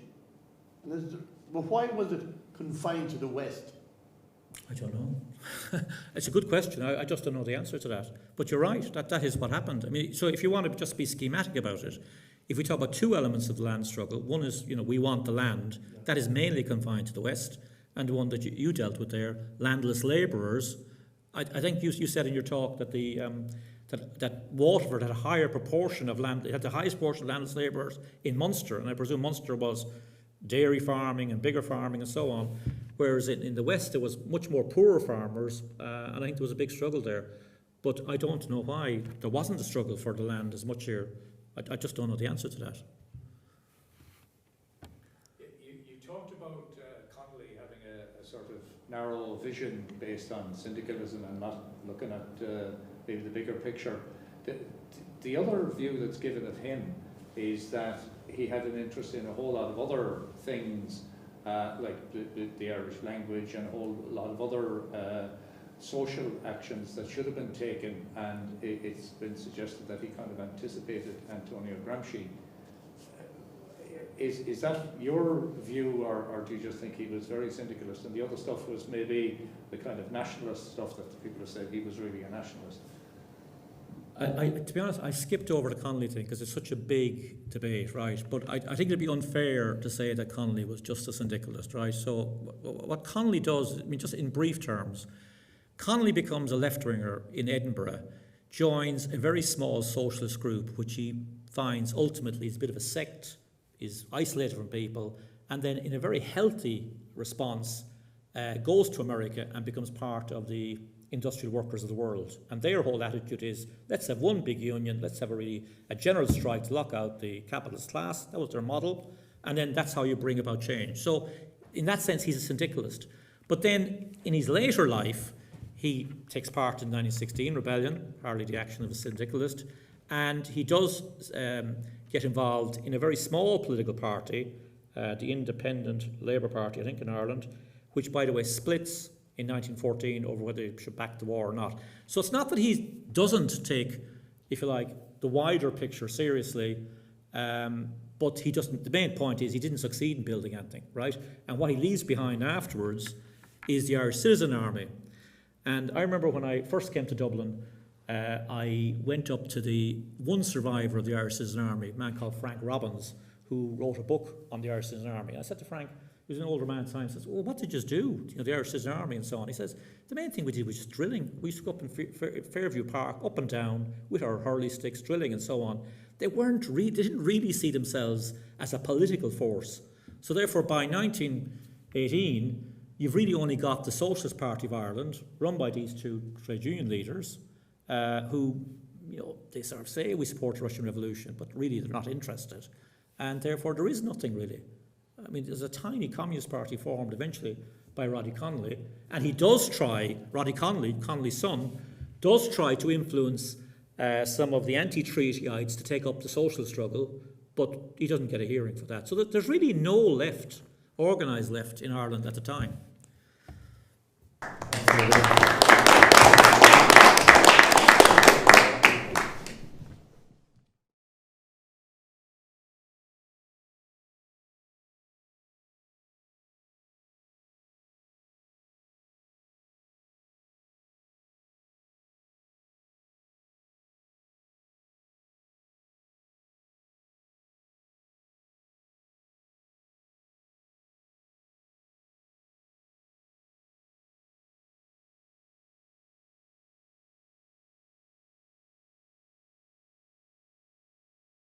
But why was it confined to the West? I don't know. It's a good question. I just don't know the answer to that. But you're right, that is what happened. I mean, so if you want to just be schematic about it, if we talk about two elements of the land struggle, one is, we want the land. That is mainly confined to the West. And the one that you dealt with there, landless labourers. I think you said in your talk that that Waterford had a higher proportion of land, it had the highest proportion of landless labourers in Munster, and I presume Munster was dairy farming and bigger farming and so on, whereas in the West there was much more poorer farmers, and I think there was a big struggle there. But I don't know why there wasn't a struggle for the land as much here. I just don't know the answer to that. You talked about Connolly having a sort of narrow vision based on syndicalism and not looking at maybe the bigger picture. The other view that's given of him is that he had an interest in a whole lot of other things, like the Irish language and a whole lot of other social actions that should have been taken, and it's been suggested that he kind of anticipated Antonio Gramsci. Is that your view, or do you just think he was very syndicalist and the other stuff was maybe the kind of nationalist stuff that people have said he was really a nationalist? To be honest, I skipped over the Connolly thing because it's such a big debate, right? But I think it'd be unfair to say that Connolly was just a syndicalist, right? So what Connolly does, I mean, just in brief terms, Connolly becomes a left-winger in Edinburgh, joins a very small socialist group, which he finds ultimately is a bit of a sect, is isolated from people, and then in a very healthy response goes to America and becomes part of the industrial workers of the world. And their whole attitude is, let's have one big union, let's have a general strike to lock out the capitalist class. That was their model. And then that's how you bring about change. So in that sense, he's a syndicalist. But then in his later life, he takes part in the 1916 rebellion, hardly the action of a syndicalist, and he does get involved in a very small political party, the Independent Labour Party, I think, in Ireland, which, by the way, splits in 1914 over whether he should back the war or not. So it's not that he doesn't take, if you like, the wider picture seriously, but he doesn't. The main point is he didn't succeed in building anything, right? And what he leaves behind afterwards is the Irish Citizen Army. And I remember when I first came to Dublin, I went up to the one survivor of the Irish Citizen Army, a man called Frank Robbins, who wrote a book on the Irish Citizen Army. I said to Frank, he was an older man at the time, says, well, what did you do? The Irish Citizen Army and so on. He says, the main thing we did was just drilling. We used to go up in Fairview Park, up and down, with our hurley sticks, drilling and so on. They didn't really see themselves as a political force. So therefore, by 1918, you've really only got the Socialist Party of Ireland, run by these two trade union leaders, who, they sort of say we support the Russian Revolution, but really they're not interested. And therefore there is nothing really. I mean, there's a tiny Communist Party formed eventually by Roddy Connolly, and he does try, Roddy Connolly, Connolly's son, does try to influence some of the anti-treatyites to take up the social struggle, but he doesn't get a hearing for that. So that there's really no left, organised left in Ireland at the time.